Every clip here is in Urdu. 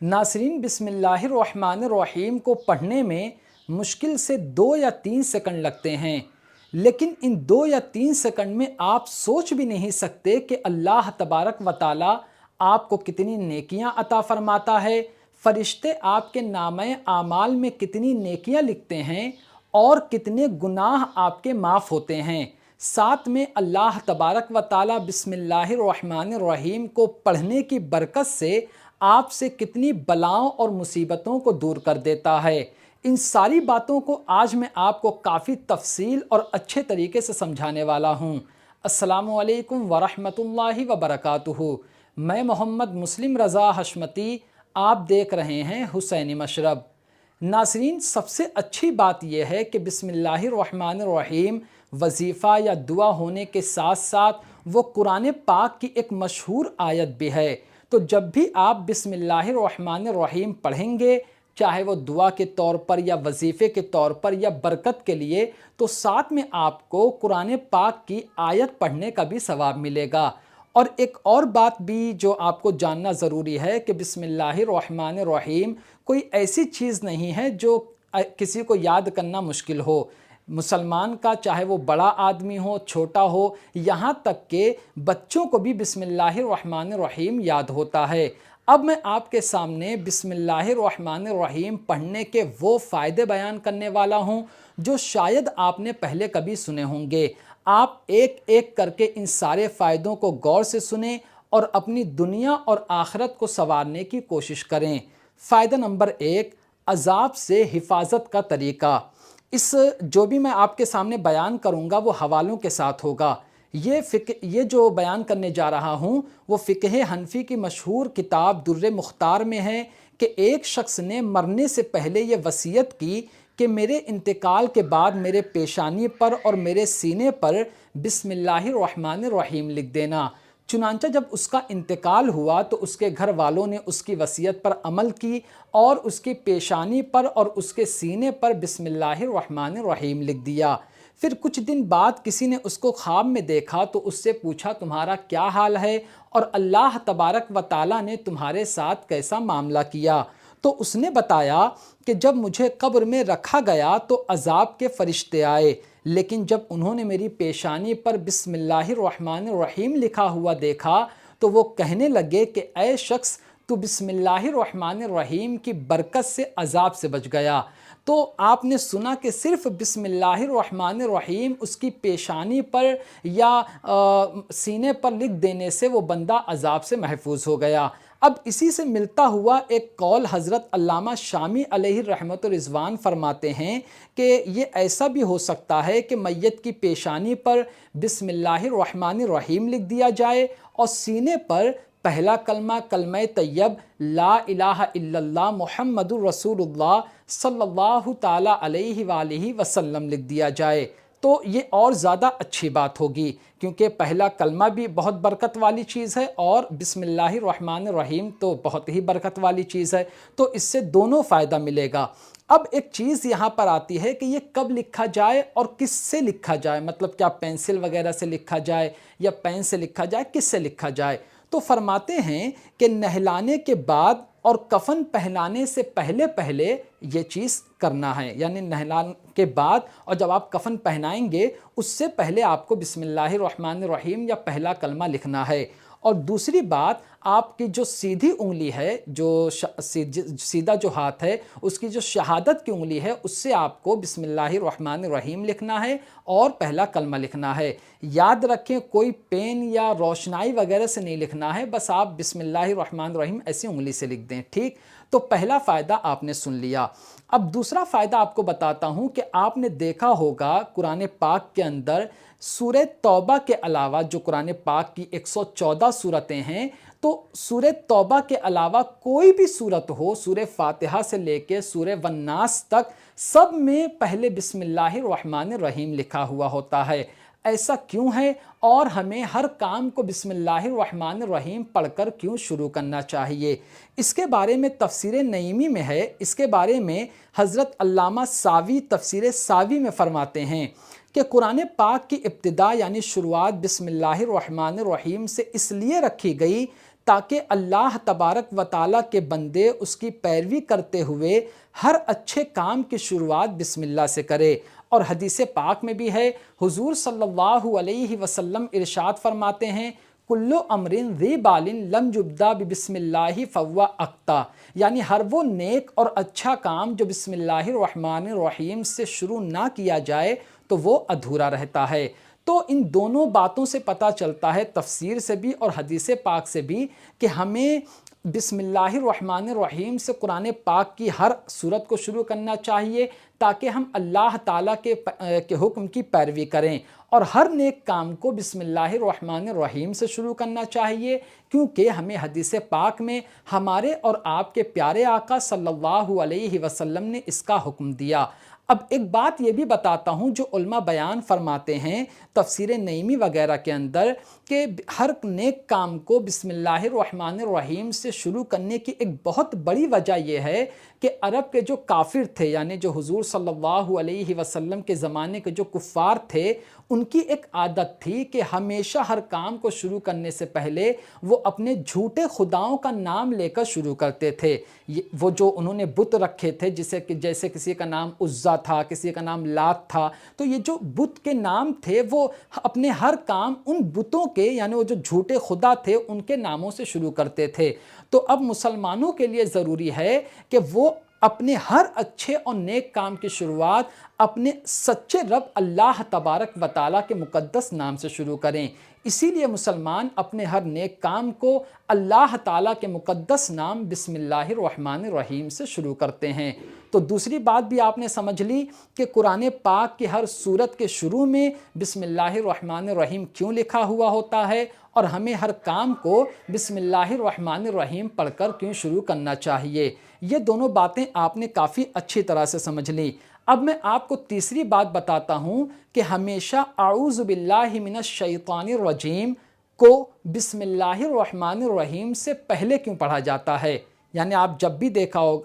ناظرین، بسم اللہ الرحمن الرحیم کو پڑھنے میں مشکل سے 2 یا 3 سیکنڈ لگتے ہیں، لیکن ان 2 یا 3 سیکنڈ میں آپ سوچ بھی نہیں سکتے کہ اللہ تبارک و تعالی آپ کو کتنی نیکیاں عطا فرماتا ہے، فرشتے آپ کے نامہ اعمال میں کتنی نیکیاں لکھتے ہیں اور کتنے گناہ آپ کے معاف ہوتے ہیں۔ ساتھ میں اللہ تبارک و تعالی بسم اللہ الرحمن الرحیم کو پڑھنے کی برکت سے آپ سے کتنی بلاؤں اور مصیبتوں کو دور کر دیتا ہے۔ ان ساری باتوں کو آج میں آپ کو کافی تفصیل اور اچھے طریقے سے سمجھانے والا ہوں۔ السلام علیکم ورحمۃ اللہ وبرکاتہ۔ میں محمد مسلم رضا حشمتی، آپ دیکھ رہے ہیں حسینی مشرب۔ ناظرین، سب سے اچھی بات یہ ہے کہ بسم اللہ الرحمن الرحیم وظیفہ یا دعا ہونے کے ساتھ ساتھ وہ قرآن پاک کی ایک مشہور آیت بھی ہے۔ تو جب بھی آپ بسم اللہ الرحمن الرحیم پڑھیں گے، چاہے وہ دعا کے طور پر یا وظیفے کے طور پر یا برکت کے لیے، تو ساتھ میں آپ کو قرآن پاک کی آیت پڑھنے کا بھی ثواب ملے گا۔ اور ایک اور بات بھی جو آپ کو جاننا ضروری ہے کہ بسم اللہ الرحمن الرحیم کوئی ایسی چیز نہیں ہے جو کسی کو یاد کرنا مشکل ہو۔ مسلمان کا چاہے وہ بڑا آدمی ہو، چھوٹا ہو، یہاں تک کہ بچوں کو بھی بسم اللہ الرحمن الرحیم یاد ہوتا ہے۔ اب میں آپ کے سامنے بسم اللہ الرحمن الرحیم پڑھنے کے وہ فائدے بیان کرنے والا ہوں جو شاید آپ نے پہلے کبھی سنے ہوں گے۔ آپ ایک ایک کر کے ان سارے فائدوں کو غور سے سنیں اور اپنی دنیا اور آخرت کو سنوارنے کی کوشش کریں۔ فائدہ نمبر 1، عذاب سے حفاظت کا طریقہ۔ جو بھی میں آپ کے سامنے بیان کروں گا وہ حوالوں کے ساتھ ہوگا۔ یہ جو بیان کرنے جا رہا ہوں وہ فقہ حنفی کی مشہور کتاب در مختار میں ہے کہ ایک شخص نے مرنے سے پہلے یہ وصیت کی کہ میرے انتقال کے بعد میرے پیشانی پر اور میرے سینے پر بسم اللہ الرحمن الرحیم لکھ دینا۔ چنانچہ جب اس کا انتقال ہوا تو اس کے گھر والوں نے اس کی وصیت پر عمل کی اور اس کی پیشانی پر اور اس کے سینے پر بسم اللہ الرحمن الرحیم لکھ دیا۔ پھر کچھ دن بعد کسی نے اس کو خواب میں دیکھا تو اس سے پوچھا تمہارا کیا حال ہے اور اللہ تبارک و تعالیٰ نے تمہارے ساتھ کیسا معاملہ کیا؟ تو اس نے بتایا کہ جب مجھے قبر میں رکھا گیا تو عذاب کے فرشتے آئے، لیکن جب انہوں نے میری پیشانی پر بسم اللہ الرحمن الرحیم لکھا ہوا دیکھا تو وہ کہنے لگے کہ اے شخص، تو بسم اللہ الرحمن الرحیم کی برکت سے عذاب سے بچ گیا۔ تو آپ نے سنا کہ صرف بسم اللہ الرحمن الرحیم اس کی پیشانی پر یا سینے پر لکھ دینے سے وہ بندہ عذاب سے محفوظ ہو گیا۔ اب اسی سے ملتا ہوا ایک قول حضرت علامہ شامی علیہ رحمت و رضوان فرماتے ہیں کہ یہ ایسا بھی ہو سکتا ہے کہ میت کی پیشانی پر بسم اللہ الرحمن الرحیم لکھ دیا جائے اور سینے پر پہلا کلمہ کلمہ طیب لا الہ الا اللہ محمد الرسول اللہ صلی اللہ تعالیٰ علیہ وآلہ وسلم لکھ دیا جائے تو یہ اور زیادہ اچھی بات ہوگی، کیونکہ پہلا کلمہ بھی بہت برکت والی چیز ہے اور بسم اللہ الرحمن الرحیم تو بہت ہی برکت والی چیز ہے، تو اس سے دونوں فائدہ ملے گا۔ اب ایک چیز یہاں پر آتی ہے کہ یہ کب لکھا جائے اور کس سے لکھا جائے، مطلب کیا پینسل وغیرہ سے لکھا جائے یا پین سے لکھا جائے، کس سے لکھا جائے؟ تو فرماتے ہیں کہ نہلانے کے بعد اور کفن پہنانے سے پہلے یہ چیز کرنا ہے، یعنی نہلانے کے بعد اور جب آپ کفن پہنائیں گے اس سے پہلے آپ کو بسم اللہ الرحمن الرحیم یا پہلا کلمہ لکھنا ہے۔ اور دوسری بات، آپ کی جو سیدھی انگلی ہے، جو سیدھا جو ہاتھ ہے، اس کی جو شہادت کی انگلی ہے، اس سے آپ کو بسم اللہ الرحمن الرحیم لکھنا ہے اور پہلا کلمہ لکھنا ہے۔ یاد رکھیں، کوئی پین یا روشنائی وغیرہ سے نہیں لکھنا ہے، بس آپ بسم اللہ الرحمن الرحیم ایسی انگلی سے لکھ دیں، ٹھیک؟ تو پہلا فائدہ آپ نے سن لیا۔ اب دوسرا فائدہ آپ کو بتاتا ہوں کہ آپ نے دیکھا ہوگا قرآن پاک کے اندر سورہ توبہ کے علاوہ، جو قرآن پاک کی 114 سورتیں ہیں، تو سورہ توبہ کے علاوہ کوئی بھی سورت ہو، سورہ فاتحہ سے لے کے سورہ والناس تک، سب میں پہلے بسم اللہ الرحمن الرحیم لکھا ہوا ہوتا ہے۔ ایسا کیوں ہے اور ہمیں ہر کام کو بسم اللہ الرحمن الرحیم پڑھ کر کیوں شروع کرنا چاہیے؟ اس کے بارے میں تفسیر نعیمی میں ہے، اس کے بارے میں حضرت علامہ ساوی تفسیر ساوی میں فرماتے ہیں کہ قرآن پاک کی ابتدا یعنی شروعات بسم اللہ الرحمن الرحیم سے اس لیے رکھی گئی تاکہ اللہ تبارک و تعالیٰ کے بندے اس کی پیروی کرتے ہوئے ہر اچھے کام کی شروعات بسم اللہ سے کرے۔ اور حدیث پاک میں بھی ہے، حضور صلی اللہ علیہ وسلم ارشاد فرماتے ہیں، کلو امرن ذی بال لم یبدا بسم اللہ فہو اخطا، یعنی ہر وہ نیک اور اچھا کام جو بسم اللہ الرحمن الرحیم سے شروع نہ کیا جائے تو وہ ادھورا رہتا ہے۔ تو ان دونوں باتوں سے پتہ چلتا ہے، تفسیر سے بھی اور حدیث پاک سے بھی، کہ ہمیں بسم اللہ الرحمن الرحیم سے قرآن پاک کی ہر صورت کو شروع کرنا چاہیے تاکہ ہم اللہ تعالیٰ کے حکم کی پیروی کریں، اور ہر نیک کام کو بسم اللہ الرحمن الرحیم سے شروع کرنا چاہیے، کیونکہ ہمیں حدیث پاک میں ہمارے اور آپ کے پیارے آقا صلی اللہ علیہ وسلم نے اس کا حکم دیا۔ اب ایک بات یہ بھی بتاتا ہوں جو علماء بیان فرماتے ہیں تفسیر نعیمی وغیرہ کے اندر، کہ ہر نیک کام کو بسم اللہ الرحمن الرحیم سے شروع کرنے کی ایک بہت بڑی وجہ یہ ہے کہ عرب کے جو کافر تھے، یعنی جو حضور صلی اللہ علیہ وسلم کے زمانے کے جو کفار تھے، ان کی ایک عادت تھی کہ ہمیشہ ہر کام کو شروع کرنے سے پہلے وہ اپنے جھوٹے خداؤں کا نام لے کر شروع کرتے تھے۔ وہ جو انہوں نے بت رکھے تھے، جیسے کسی کا نام عزا تھا، کسی کا نام لات تھا، تو یہ جو بت کے نام تھے وہ اپنے ہر کام ان بتوں کے، یعنی وہ جو جھوٹے خدا تھے، ان کے ناموں سے شروع کرتے تھے۔ تو اب مسلمانوں کے لیے ضروری ہے کہ وہ اپنے ہر اچھے اور نیک کام کی شروعات اپنے سچے رب اللہ تبارک و تعالیٰ کے مقدس نام سے شروع کریں۔ اسی لیے مسلمان اپنے ہر نیک کام کو اللہ تعالیٰ کے مقدس نام بسم اللہ الرحمن الرحیم سے شروع کرتے ہیں۔ تو دوسری بات بھی آپ نے سمجھ لی کہ قرآن پاک کی ہر سورت کے شروع میں بسم اللہ الرحمن الرحیم کیوں لکھا ہوا ہوتا ہے، اور ہمیں ہر کام کو بسم اللہ الرحمن الرحیم پڑھ کر کیوں شروع کرنا چاہیے۔ یہ دونوں باتیں آپ نے کافی اچھی طرح سے سمجھ لی۔ اب میں آپ کو تیسری بات بتاتا ہوں کہ ہمیشہ اعوذ باللہ من الشیطان الرجیم کو بسم اللہ الرحمن الرحیم سے پہلے کیوں پڑھا جاتا ہے۔ یعنی آپ جب بھی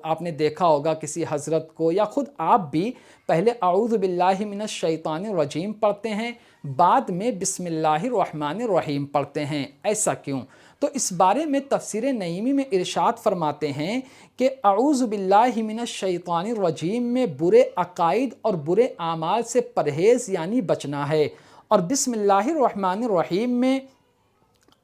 آپ نے دیکھا ہوگا کسی حضرت کو یا خود آپ بھی پہلے اعوذ باللہ من الشیطان الرجیم پڑھتے ہیں، بعد میں بسم اللہ الرحمن الرحیم پڑھتے ہیں، ایسا کیوں؟ تو اس بارے میں تفسیر نعیمی میں ارشاد فرماتے ہیں کہ اعوذ باللہ من الشیطان الرجیم میں برے عقائد اور برے اعمال سے پرہیز یعنی بچنا ہے، اور بسم اللہ الرحمن الرحیم میں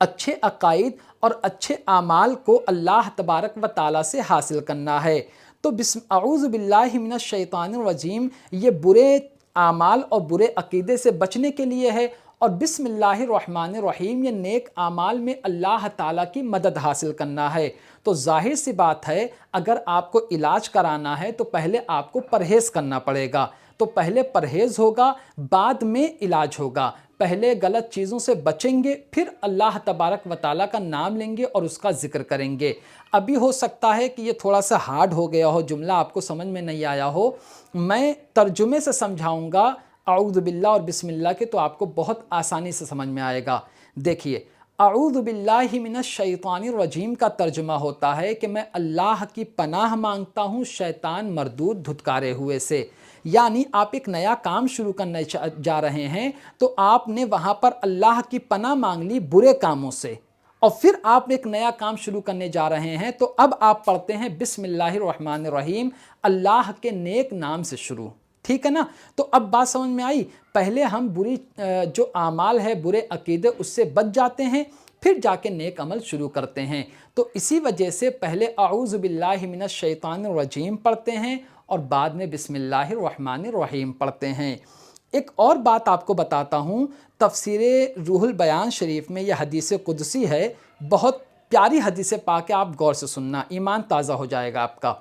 اچھے عقائد اور اچھے اعمال کو اللہ تبارک و تعالیٰ سے حاصل کرنا ہے۔ تو اعوذ باللہ من الشیطان الرجیم یہ برے اعمال اور برے عقیدے سے بچنے کے لیے ہے، اور بسم اللہ الرحمن الرحیم یہ نیک اعمال میں اللہ تعالیٰ کی مدد حاصل کرنا ہے۔ تو ظاہر سی بات ہے، اگر آپ کو علاج کرانا ہے تو پہلے آپ کو پرہیز کرنا پڑے گا، تو پہلے پرہیز ہوگا، بعد میں علاج ہوگا۔ پہلے غلط چیزوں سے بچیں گے، پھر اللہ تبارک و تعالیٰ کا نام لیں گے اور اس کا ذکر کریں گے۔ ابھی ہو سکتا ہے کہ یہ تھوڑا سا ہارڈ ہو گیا ہو، جملہ آپ کو سمجھ میں نہیں آیا ہو، میں ترجمے سے سمجھاؤں گا اعوذ باللہ اور بسم اللہ کے، تو آپ کو بہت آسانی سے سمجھ میں آئے گا۔ دیکھیے، اعوذ باللہ من الشیطان الرجیم کا ترجمہ ہوتا ہے کہ میں اللہ کی پناہ مانگتا ہوں شیطان مردود دھتکارے ہوئے سے۔ یعنی آپ ایک نیا کام شروع کرنے جا رہے ہیں تو آپ نے وہاں پر اللہ کی پناہ مانگ لی برے کاموں سے، اور پھر آپ ایک نیا کام شروع کرنے جا رہے ہیں تو اب آپ پڑھتے ہیں بسم اللہ الرحمن الرحیم، اللہ کے نیک نام سے شروع، ٹھیک ہے نا؟ تو اب بات سمجھ میں آئی۔ پہلے ہم بری جو اعمال ہے، برے عقیدے، اس سے بچ جاتے ہیں، پھر جا کے نیک عمل شروع کرتے ہیں۔ تو اسی وجہ سے پہلے اعوذ باللہ من الشیطان الرجیم پڑھتے ہیں اور بعد میں بسم اللہ الرحمن الرحیم پڑھتے ہیں۔ ایک اور بات آپ کو بتاتا ہوں، تفسیر روح البیان شریف میں یہ حدیث قدسی ہے، بہت پیاری حدیث پاک ہے، آپ غور سے سننا، ایمان تازہ ہو جائے گا آپ کا۔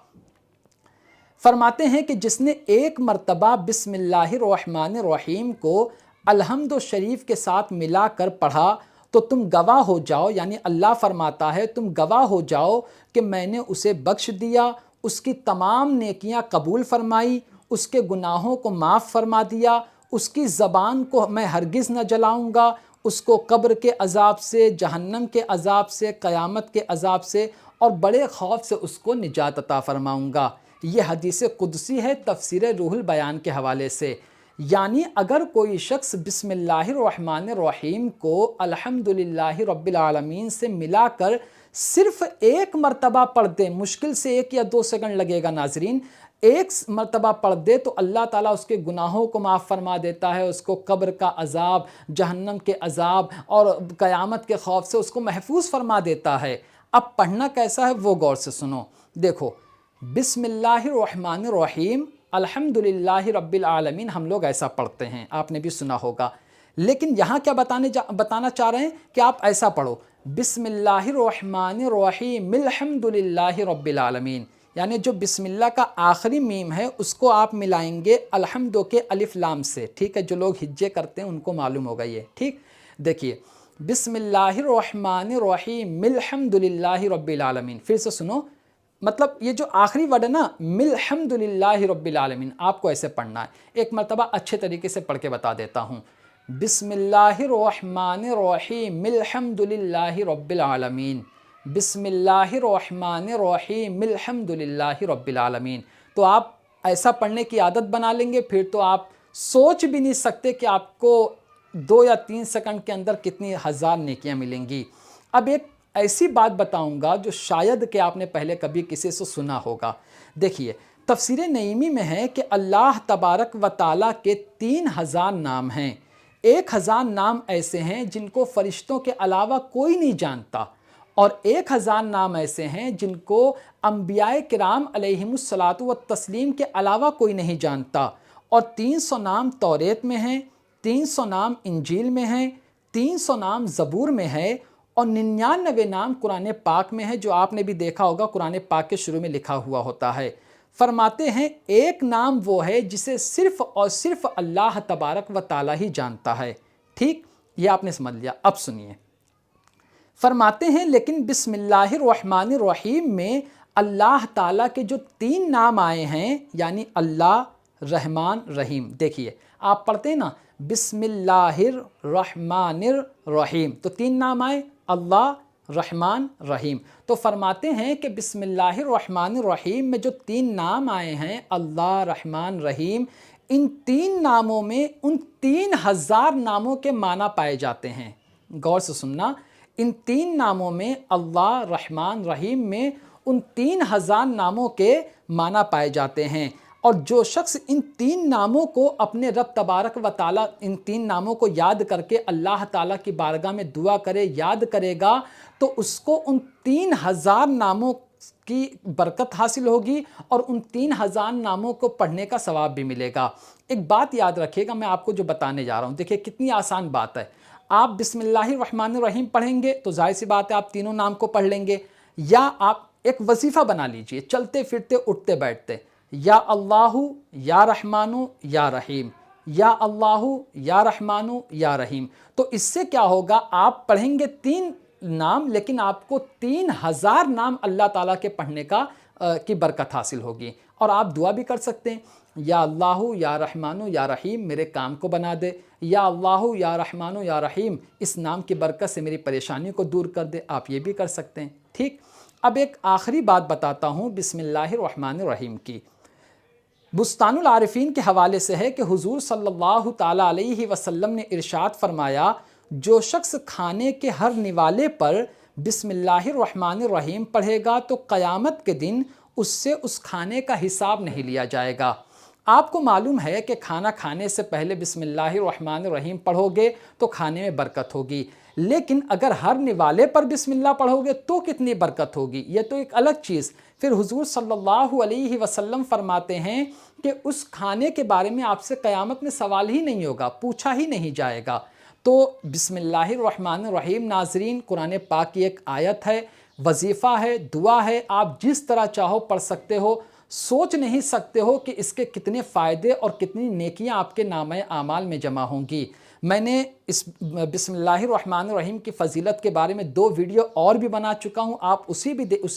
فرماتے ہیں کہ جس نے ایک مرتبہ بسم اللہ الرحمن الرحیم کو الحمد شریف کے ساتھ ملا کر پڑھا تو تم گواہ ہو جاؤ، یعنی اللہ فرماتا ہے تم گواہ ہو جاؤ کہ میں نے اسے بخش دیا، اس کی تمام نیکیاں قبول فرمائی، اس کے گناہوں کو معاف فرما دیا، اس کی زبان کو میں ہرگز نہ جلاؤں گا، اس کو قبر کے عذاب سے، جہنم کے عذاب سے، قیامت کے عذاب سے اور بڑے خوف سے اس کو نجات عطا فرماؤں گا۔ یہ حدیث قدسی ہے تفسیر روح البیان کے حوالے سے۔ یعنی اگر کوئی شخص بسم اللہ الرحمن الرحیم کو الحمدللہ رب العالمین سے ملا کر صرف ایک مرتبہ پڑھ دے، مشکل سے 1 یا 2 سیکنڈ لگے گا ناظرین، ایک مرتبہ پڑھ دے تو اللہ تعالیٰ اس کے گناہوں کو معاف فرما دیتا ہے، اس کو قبر کا عذاب، جہنم کے عذاب اور قیامت کے خوف سے اس کو محفوظ فرما دیتا ہے۔ اب پڑھنا کیسا ہے وہ غور سے سنو، دیکھو بسم اللہ الرحمن الرحیم الحمدللہ رب العالمین ہم لوگ ایسا پڑھتے ہیں، آپ نے بھی سنا ہوگا، لیکن یہاں کیا بتانا چاہ رہے ہیں کہ آپ ایسا پڑھو بسم اللہ الرحمن الرحیم الحمدللہ رب العالمین، یعنی جو بسم اللہ کا آخری میم ہے اس کو آپ ملائیں گے الحمد کے الف لام سے، ٹھیک ہے؟ جو لوگ ہجے کرتے ہیں ان کو معلوم ہوگا یہ، ٹھیک؟ دیکھیے بسم اللہ الرحمن الرحیم الحمدللہ رب العالمین، پھر سے سنو، مطلب یہ جو آخری ورڈ ہے نا الحمدللہ رب العالمین، آپ کو ایسے پڑھنا ہے۔ ایک مرتبہ اچھے طریقے سے پڑھ کے بتا دیتا ہوں، بسم اللہ الرحمن الرحیم الحمدللہ رب العالمین، بسم اللہ الرحمن الرحیم الحمدللہ رب العالمین۔ تو آپ ایسا پڑھنے کی عادت بنا لیں گے، پھر تو آپ سوچ بھی نہیں سکتے کہ آپ کو 2 یا 3 سیکنڈ کے اندر کتنی ہزار نیکیاں ملیں گی۔ اب ایک ایسی بات بتاؤں گا جو شاید کہ آپ نے پہلے کبھی کسی سے سنا ہوگا۔ دیکھیے تفسیر نعیمی میں ہے کہ اللہ تبارک و تعالیٰ کے 3000 نام ہیں، 1000 نام ایسے ہیں جن کو فرشتوں کے علاوہ کوئی نہیں جانتا، اور 1000 نام ایسے ہیں جن کو انبیاء کرام علیہم الصلاۃ والتسلیم کے علاوہ کوئی نہیں جانتا، اور 300 نام توریت میں ہیں، 300 نام انجیل میں ہیں، 300 نام زبور میں ہے، اور 99 نام قرآن پاک میں ہے، جو آپ نے بھی دیکھا ہوگا قرآن پاک کے شروع میں لکھا ہوا ہوتا ہے۔ فرماتے ہیں ایک نام وہ ہے جسے صرف اور صرف اللہ تبارک و تعالیٰ ہی جانتا ہے، ٹھیک؟ یہ آپ نے سمجھ لیا۔ اب سنیے، فرماتے ہیں لیکن بسم اللہ الرحمن الرحیم میں اللہ تعالیٰ کے جو 3 نام آئے ہیں، یعنی اللہ، رحمان، رحیم، دیکھیے آپ پڑھتے ہیں نا بسم اللہ الرحمن الرحیم تو 3 نام آئے، اللہ، رحمان، رحیم۔ تو فرماتے ہیں کہ بسم اللہ الرحمن الرحیم میں جو 3 نام آئے ہیں، اللہ، رحمان، رحیم، ان 3 ناموں میں ان 3000 ناموں کے معنی پائے جاتے ہیں۔ غور سے سننا، ان 3 ناموں میں، اللہ، رحمان، رحیم میں ان 3000 ناموں کے معنی پائے جاتے ہیں، اور جو شخص ان 3 ناموں کو اپنے رب تبارک و تعالیٰ ان 3 ناموں کو یاد کر کے اللہ تعالیٰ کی بارگاہ میں دعا کرے، یاد کرے گا، تو اس کو ان 3000 ناموں کی برکت حاصل ہوگی، اور ان 3000 ناموں کو پڑھنے کا ثواب بھی ملے گا۔ ایک بات یاد رکھیے گا، میں آپ کو جو بتانے جا رہا ہوں، دیکھیے کتنی آسان بات ہے۔ آپ بسم اللہ الرحمن الرحیم پڑھیں گے تو ظاہر سی بات ہے آپ تینوں نام کو پڑھ لیں گے، یا آپ ایک وظیفہ بنا لیجئے، چلتے پھرتے اٹھتے بیٹھتے، یا اللہ یا رحمان یا رحیم، یا اللہ یا رحمان یا رحیم۔ تو اس سے کیا ہوگا، آپ پڑھیں گے 3 نام، لیکن آپ کو 3000 نام اللہ تعالیٰ کے پڑھنے کی برکت حاصل ہوگی، اور آپ دعا بھی کر سکتے ہیں، یا اللہ یا رحمان یا رحیم میرے کام کو بنا دے، یا اللہ یا رحمان یا رحیم اس نام کی برکت سے میری پریشانی کو دور کر دے، آپ یہ بھی کر سکتے ہیں، ٹھیک؟ اب ایک آخری بات بتاتا ہوں بسم اللہ الرحمن الرحیم کی۔ بستان العارفین کے حوالے سے ہے کہ حضور صلی اللہ تعالیٰ علیہ وسلم نے ارشاد فرمایا، جو شخص کھانے کے ہر نوالے پر بسم اللہ الرحمن الرحیم پڑھے گا تو قیامت کے دن اس سے اس کھانے کا حساب نہیں لیا جائے گا۔ آپ کو معلوم ہے کہ کھانا کھانے سے پہلے بسم اللہ الرحمن الرحیم پڑھو گے تو کھانے میں برکت ہوگی، لیکن اگر ہر نوالے پر بسم اللہ پڑھو گے تو کتنی برکت ہوگی، یہ تو ایک الگ چیز۔ پھر حضور صلی اللہ علیہ وسلم فرماتے ہیں کہ اس کھانے کے بارے میں آپ سے قیامت میں سوال ہی نہیں ہوگا، پوچھا ہی نہیں جائے گا۔ تو بسم اللہ الرحمن الرحیم ناظرین قرآن پاک کی ایک آیت ہے، وظیفہ ہے، دعا ہے، آپ جس طرح چاہو پڑھ سکتے ہو، سوچ نہیں سکتے ہو کہ اس کے کتنے فائدے اور کتنی نیکیاں آپ کے نامہ اعمال میں جمع ہوں گی۔ میں نے اس بسم اللہ الرحمن الرحیم کی فضیلت کے بارے میں 2 ویڈیو اور بھی بنا چکا ہوں، آپ اسے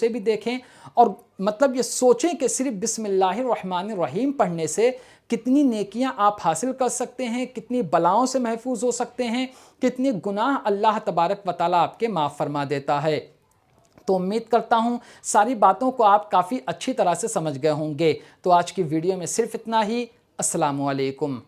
بھی دیکھیں، اور مطلب یہ سوچیں کہ صرف بسم اللہ الرحمن الرحیم پڑھنے سے کتنی نیکیاں آپ حاصل کر سکتے ہیں، کتنی بلاؤں سے محفوظ ہو سکتے ہیں، کتنے گناہ اللہ تبارک و تعالیٰ آپ کے معاف فرما دیتا ہے۔ تو امید کرتا ہوں ساری باتوں کو آپ کافی اچھی طرح سے سمجھ گئے ہوں گے۔ تو آج کی ویڈیو میں صرف اتنا ہی۔ السلام علیکم۔